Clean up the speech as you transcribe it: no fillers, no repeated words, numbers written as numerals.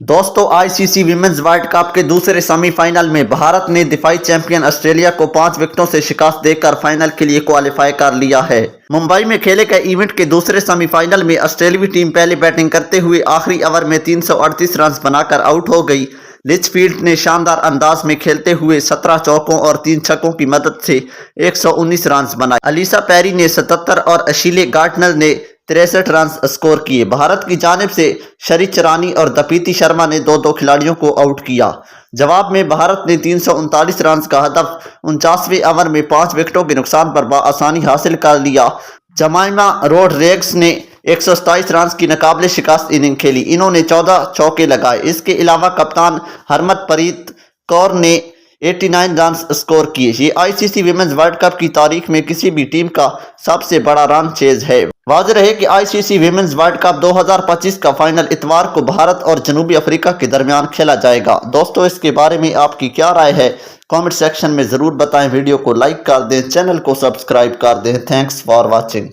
दोस्तों ICC women's world cup के दूसरे सेमीफाइनल में भारत ने दिफाई चैंपियन ऑस्ट्रेलिया को 5 विकेटों से शिकस्त देकर फाइनल के लिए क्वालिफाई कर लिया है। मुंबई में खेले गए इवेंट के दूसरे सेमीफाइनल में ऑस्ट्रेलियाई टीम पहले बैटिंग करते हुए आखिरी ओवर में 338 रन बनाकर आउट हो गई। लिचफील्ड ने शानदार अंदाज में खेलते हुए 17 चौकों और 3 छक्कों की मदद से 119 रन बनाए। अलीसा पेरी ने 77 और अशीले गार्डनर ने 63 रन स्कोर किए। भारत की जानिब से शरिच रानी और दीप्ति शर्मा ने दो खिलाड़ियों को आउट किया। जवाब में भारत ने 339 रन का हदफ 49वें ओवर में 5 विकेटों के नुकसान पर बआसानी हासिल कर लिया। जमाइमा रोड्रिग्स ने 127 रन की नाकाबिले शिकस्त इनिंग खेली। इन्होंने 14 चौके लगाए। इसके अलावा कप्तान हरमनप्रीत कौर ने 89 रन स्कोर किए। ये आईसीसी विमेंस वर्ल्ड कप की तारीख में किसी भी टीम का सबसे बड़ा रन चेज है। वाज़ेह है कि आईसीसी विमेंस वर्ल्ड कप 2025 का फाइनल इतवार को भारत और जनूबी अफ्रीका के दरमियान खेला जाएगा। दोस्तों इसके बारे में आपकी क्या राय है कमेंट सेक्शन में ज़रूर बताएं। वीडियो को लाइक कर दें, चैनल को सब्सक्राइब कर दें। Thanks for watching.